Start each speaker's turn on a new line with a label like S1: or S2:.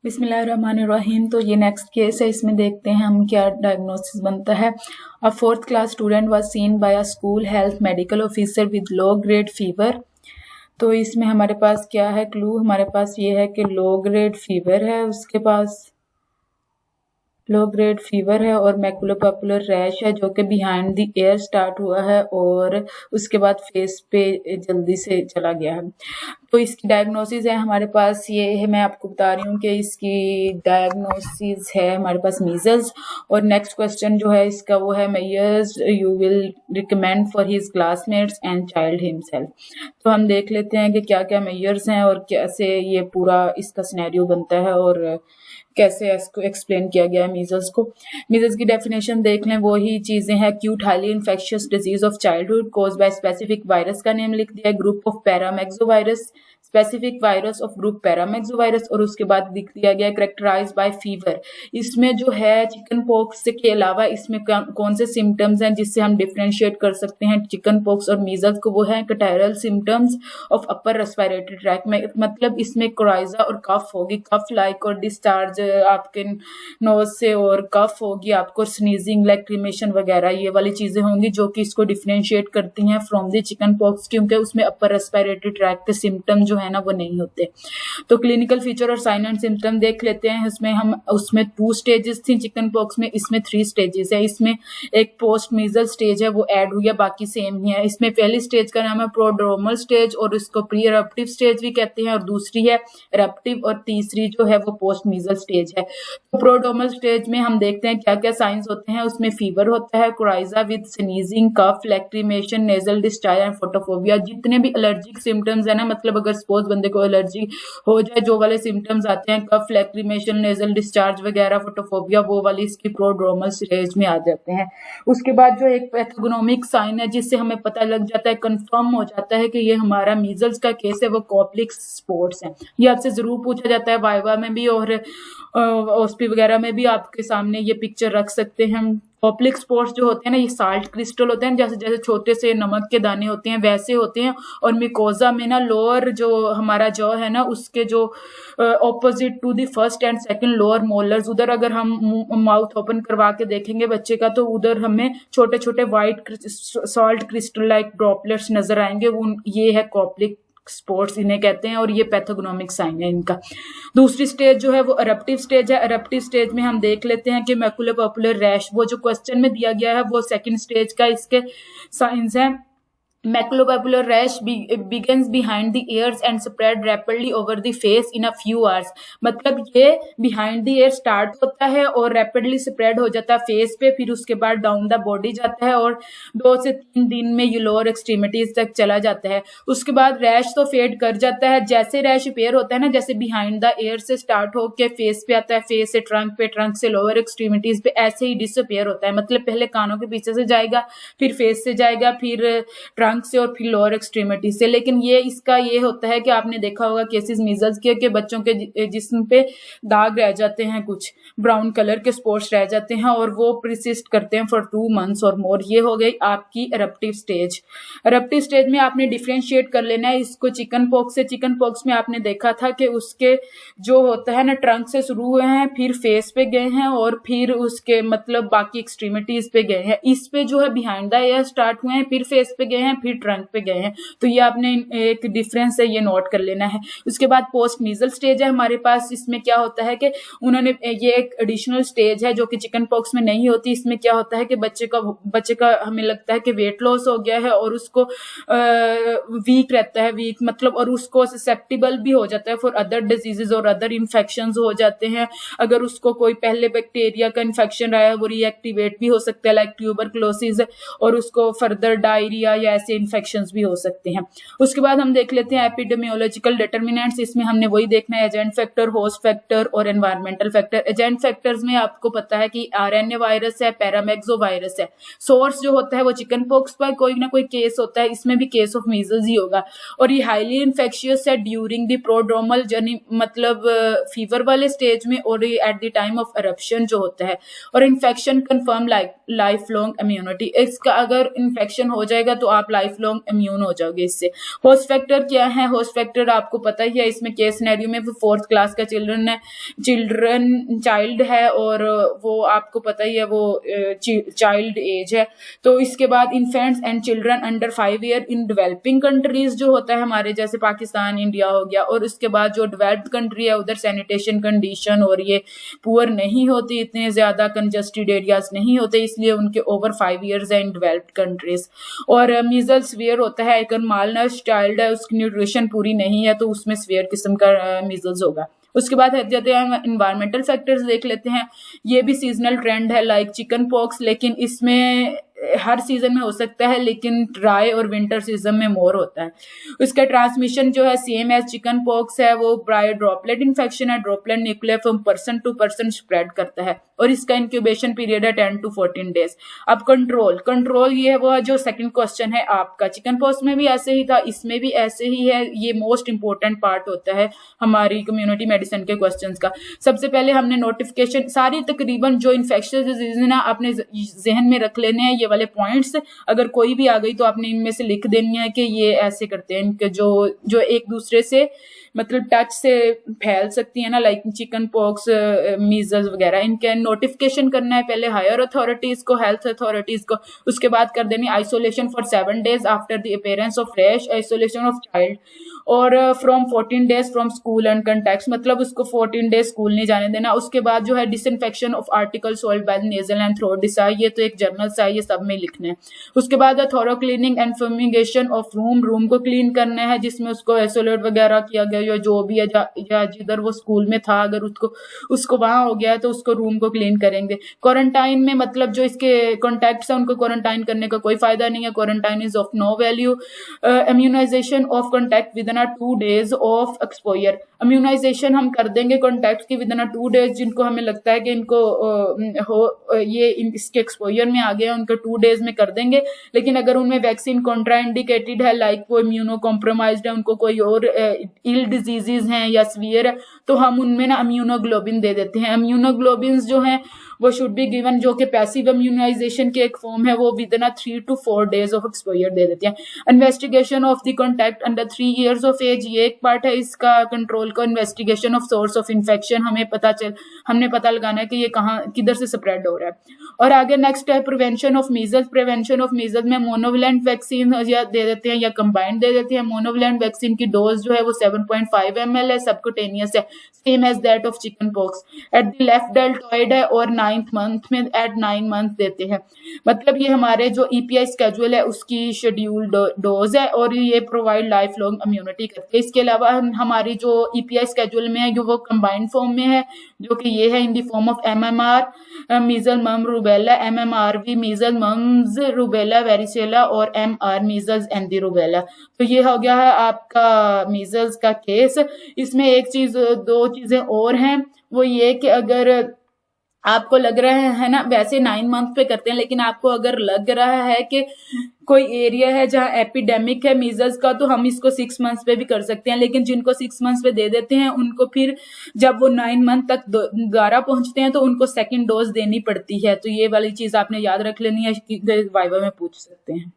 S1: बिस्मिल्लाहिर्रहमानिर्रहीम। तो ये नेक्स्ट केस है, इसमें देखते हैं हम क्या डायग्नोसिस बनता है। A 4th class student was seen by a school health medical officer with low grade fever. तो इसमें हमारे पास क्या है, क्लू हमारे पास ये है कि लो ग्रेड फीवर है, उसके पास लो ग्रेड फीवर है और मैकुलोपैपुलर रैश है जो कि बिहाइंड द ईयर स्टार्ट हुआ है और उसके बाद फेस पे जल्दी से चला गया है। तो इसकी डायग्नोसिस है हमारे पास ये है, मैं आपको बता रही हूँ कि इसकी डायग्नोसिस है हमारे पास मीजल्स। और नेक्स्ट क्वेश्चन जो है इसका वो है measures you will recommend for his classmates and child himself. तो हम देख लेते हैं कि क्या क्या मेजर्स हैं और कैसे ये पूरा इसका सिनेरियो बनता है और कैसे इसको एक्सप्लेन किया गया है मीजल्स को। मीजल्स की डेफिनेशन देख लें, वही चीजें हैं। Acute highly infectious disease of childhood cause by specific virus का नेम लिख दिया है, group of paramyxovirus, specific virus of group paramyxovirus, और उसके बाद लिख दिया गया करेक्टराइज बाय फीवर। इसमें जो है चिकन पॉक्स के अलावा इसमें कौन से सिम्टम्स हैं जिससे हम डिफ्रेंशिएट कर सकते हैं चिकन पॉक्स और मीजल्स को, वो है catarrhal symptoms of upper respiratory tract में, मतलब इसमें कोराइजा और कफ होगी, कफ लाइक और डिस्चार्ज आपके नोज से, और कफ होगी आपको, स्नीजिंग लैक्रिमेशन वगैरह ये वाली चीजें होंगी जो कि इसको डिफ्रेंशिएट करती हैं फ्रॉम द चिकन पॉक्स, क्योंकि उसमें अपर रेस्पिरेटरी ट्रैक के सिम्टम जो है ना वो नहीं होते। तो क्लिनिकल फीचर और साइन एंड सिम्टम देख लेते हैं। उसमें 2 स्टेजेस थी चिकन पॉक्स में, इसमें 3 स्टेजेस है। इसमें एक पोस्ट मीजल स्टेज है वो ऐड हुई है, बाकी सेम ही है। इसमें पहली स्टेज का नाम है प्रोड्रोमल स्टेज और इसको प्री एरप्टिव स्टेज भी कहते हैं, और दूसरी है एरप्टिव, और तीसरी जो है वो पोस्ट मीजल स्टेज है। तो प्रोड्रोमल स्टेज में हम देखते हैं क्या क्या साइंस होते हैं। उसमें फीवर होता है, coryza with sneezing, cough, lacrimation, nasal discharge and photophobia. जितने भी एलर्जिक सिम्टम्स है ना, मतलब अगर सपोज बंदे को एलर्जी हो जाए, जो वाले सिम्टम्स आते हैं कफ, लैक्रिमेशन, नेजल डिस्चार्ज वगैरह, फोटोफोबिया, वो वाली इसकी प्रोड्रोमल स्टेज में आ जाते हैं। उसके बाद जो एक पैथोगनोमिक साइन है जिससे हमें पता लग जाता है, कंफर्म हो जाता है कि ये हमारा मीजल्स का केस है, वो कॉप्लिक्स स्पॉट्स है। ये आपसे जरूर पूछा जाता है वाइवा में भी और ओस्पी वगैरह में भी आपके सामने ये पिक्चर रख सकते हैं हम। कॉप्लिक स्पॉट्स जो होते हैं ना, ये साल्ट क्रिस्टल होते हैं, जैसे जैसे छोटे से नमक के दाने होते हैं वैसे होते हैं। और मिकोजा में ना लोअर जो हमारा जॉ है ना, उसके जो opposite to the first and second lower molars, उधर अगर हम माउथ ओपन करवा के देखेंगे बच्चे का, तो उधर हमें छोटे छोटे white salt crystal like droplets नजर आएंगे। ये है कॉप्लिक स्पॉट्स इन्हें कहते हैं, और ये पैथोगनोमिक साइन है इनका। दूसरी स्टेज जो है वो एरप्टिव स्टेज है। एरप्टिव स्टेज में हम देख लेते हैं कि मैकुलोपैपुलर रैश, वो जो क्वेश्चन में दिया गया है वो सेकंड स्टेज का इसके साइंस है। Maculopapular rash begins behind the ears and spread rapidly over the face in a few hours। मतलब ये behind the ear start होता है और rapidly spread हो जाता है फेस पे, फिर उसके बाद डाउन द बॉडी जाता है और 2 से 3 दिन में ये लोअर एक्सट्रीमिटीज तक चला जाता है। उसके बाद रैश तो फेड कर जाता है। जैसे रैश अपेयर होता है ना, जैसे बिहाइंड द एयर से स्टार्ट होके फेस पे आता है, फेस से ट्रंक पे, ट्रंक से लोअर एक्सट्रीमिटीज पे, ऐसे ही डिसअपेयर होता है। मतलब पहले कानों के पीछे से जाएगा, फिर फेस से जाएगा, फिर ट्रंक से, और फिर लोअर एक्सट्रीमिटी से। लेकिन ये इसका ये होता है कि आपने देखा होगा केसेस मीजल्स के बच्चों के जिस्म पे दाग रह जाते हैं, कुछ ब्राउन कलर के स्पॉट्स रह जाते हैं और वो प्रिसिस्ट करते हैं फॉर 2 months और मोर। ये हो गई आपकी एरप्टिव स्टेज। एरप्टिव स्टेज में आपने डिफ्रेंशिएट कर लेना है इसको चिकन पॉक्स से। चिकन पॉक्स में आपने देखा था कि उसके जो होता है ना, ट्रंक से शुरू हुए हैं, फिर फेस पे गए हैं और फिर उसके मतलब बाकी एक्सट्रीमिटीज पे गए हैं। इस पे जो है बिहाइंड द ईयर स्टार्ट हुए हैं, फिर फेस पे गए हैं, फिर ट्रंक पे गए हैं। तो ये आपने एक डिफरेंस है, ये नोट कर लेना है। उसके बाद पोस्ट मीजल स्टेज है हमारे पास। इसमें क्या होता है कि उन्होंने ये एक एडिशनल स्टेज है जो कि चिकन पॉक्स में नहीं होती। इसमें क्या होता है कि बच्चे का हमें लगता है कि वेट लॉस हो गया है और उसको वीक रहता है, वीक मतलब, और उसको ससेप्टिबल भी हो जाता है फॉर अदर डिजीजेज और अदर इन्फेक्शन हो जाते हैं। अगर उसको कोई पहले बैक्टीरिया का इन्फेक्शन रहा है वो रिएक्टिवेट भी हो सकता है, लाइक ट्यूबरक्लोसिस, और उसको फर्दर डायरिया या ऐसे इन्फेक्शंस भी हो सकते हैं। उसके बाद हम देख लेते हैं एपिडेमियोलॉजिकल डिटर्मिनेंट्स। इसमें हमने वही देखना है एजेंट फैक्टर, होस्ट फैक्टर और एनवायरमेंटल फैक्टर। एजेंट फैक्टर्स में आपको पता है कि आरएनए वायरस है, पैरामेक्सो वायरस है। सोर्स जो होता है वो चिकन पॉक्स पर कोई ना कोई केस होता है, इसमें भी केस ऑफ मीजल्स ही होगा। और ये हाईली इन्फेक्शियस है ड्यूरिंग द प्रोड्रोमल जर्नी, मतलब फीवर वाले स्टेज में, और at the time of eruption जो होता है। और infection confirm life long immunity. इसका अगर इन्फेक्शन हो जाएगा तो आप लाइफ लॉन्ग इम्यून हो जाओगे इससे। होस्ट फैक्टर क्या है? होस्ट फैक्टर आपको पता ही है, इसमें केस सिनेरियो में वो 4th क्लास का चाइल्ड है और वो आपको पता ही है वो चाइल्ड एज है। तो इसके बाद infants and children under 5 year in developing countries जो होता है हमारे जैसे पाकिस्तान, इंडिया हो गया, और उसके बाद जो डेवलप्ड कंट्री है उधर सैनिटेशन कंडीशन और ये पुअर नहीं होती, इतने ज्यादा कंजस्टेड एरियाज नहीं होते, इसलिए उनके ओवर 5 ईयर्स है इन डेवलप्ड कंट्रीज। और मीजल्स स्वीयर होता है, अगर मालनर्स चाइल्ड है उसकी न्यूट्रिशन पूरी नहीं है तो उसमें स्वीयर किस्म का मीजल्स होगा। उसके बाद जाते हैं इन्वायरमेंटल फैक्टर्स देख लेते हैं। ये भी सीजनल ट्रेंड है लाइक चिकन पॉक्स, लेकिन इसमें हर सीजन में हो सकता है लेकिन ड्राई और विंटर सीजन में मोर होता है। उसका ट्रांसमिशन जो है सेम एज चिकन पॉक्स है, वो बाय ड्रॉपलेट इन्फेक्शन है, droplet nuclear from person to person spread करता है और इसका इंक्यूबेशन पीरियड है 10 to 14 डेज। अब कंट्रोल ये है वो है जो सेकंड क्वेश्चन है आपका, चिकन पॉक्स में भी ऐसे ही था, इसमें भी ऐसे ही है, ये मोस्ट इंपॉर्टेंट पार्ट होता है हमारी कम्युनिटी मेडिसिन के क्वेश्चंस का। सबसे पहले हमने नोटिफिकेशन सारी तकरीबन जो इन्फेक्शियस डिजीज है ना अपने जहन में रख लेने हैं, ये वाले पॉइंट्स, अगर कोई भी आ गई तो आपने इनमें से लिख देनी है कि ये ऐसे करते हैं, इनके जो एक दूसरे से मतलब टच से फैल सकती है ना, लाइक चिकन पॉक्स, मीजल्स वगैरह, इनके नोटिफिकेशन करना है पहले हायर अथॉरिटीज को, हेल्थ अथॉरिटीज को। उसके बाद कर देनी isolation for 7 days after the appearance of rash, isolation of child, और from 14 days from school and contacts, मतलब उसको 14 days स्कूल नहीं जाने देना। उसके बाद जो है disinfection of article sold by nasal and throat decide, ये तो एक जर्नल सा है, ये सब में लिखना है। उसके बाद thorough cleaning and fumigation of room को क्लीन करना है, जिसमें उसको आइसोलेट वगैरह किया गया या जो भी है, या जिधर वो स्कूल में था अगर उसको वहां हो गया है तो उसको रूम को क्लीन करेंगे। क्वारंटाइन में मतलब जो इसके कॉन्टैक्ट्स है उनको क्वारंटाइन करने का कोई फायदा नहीं है, quarantine is of no value. Immunization of contact with 2 days of exposure, immunization हम कर देंगे कॉन्टैक्ट की विद 2 days जिनको हमें लगता है कि इनको इसके एक्सपोजर में आ गया, उनको 2 days में कर देंगे। लेकिन अगर उनमें वैक्सीन कॉन्ट्राइंडिकेटेड है, लाइक वो इम्यूनो कॉम्प्रोमाइज्ड है, उनको कोई और इल डिजीजेज हैं या सीवियर है, तो हम उनमें ना इम्यूनोग्लोबिन दे देते हैं। इम्यूनोग्लोबिन जो है वो शुड बी गिवन, जो कि पैसिव इम्यूनाइजेशन के एक फॉर्म है, वो with 3 to 4 days of exposure दे देते हैं। Investigation of the contact under 3 years of age, ये एक पार्ट है इसका कंट्रोल का। Investigation of source of infection, हमने पता लगाना है कि ये किधर से स्प्रेड हो रहा है। और आगे नेक्स्ट है prevention of measles. Prevention of measles में मोनोवैलेंट वैक्सीन या दे देते हैं या कंबाइंड दे देते हैं। मोनोवैलेंट वैक्सीन की डोज जो है वो 7.5 ml है, सबकुटेनियस है, same as that of chicken pox. At the left deltoid है और 9th month में एट 9 month देते हैं। मतलब ये हमारे जो ईपीआई स्केड्यूल है उसकी शेड्यूल डोज है और ये प्रोवाइड लाइफ लॉन्ग इम्यूनिटी करते हैं। इसके अलावा हमारी जो ईपीआई स्केड्यूल में है जो वो कंबाइंड फॉर्म में है, जो कि ये है in the form of MMR measle mum rubella, MMRV measle mumps rubella varicella और MR measles and the rubella. तो ये हो गया है आपका मीजल्स का केस। इसमें एक चीज, 2 चीजें और हैं, वो ये कि अगर आपको लग रहा है ना, वैसे 9 month पे करते हैं, लेकिन आपको अगर लग रहा है कि कोई एरिया है जहां एपिडेमिक है मीजल्स का, तो हम इसको 6 months पे भी कर सकते हैं। लेकिन जिनको 6 months पे दे देते हैं उनको फिर जब वो 9 month तक दोबारा पहुंचते हैं तो उनको 2nd डोज देनी पड़ती है। तो ये वाली चीज आपने याद रख लेनी है कि वाइवा में पूछ सकते हैं।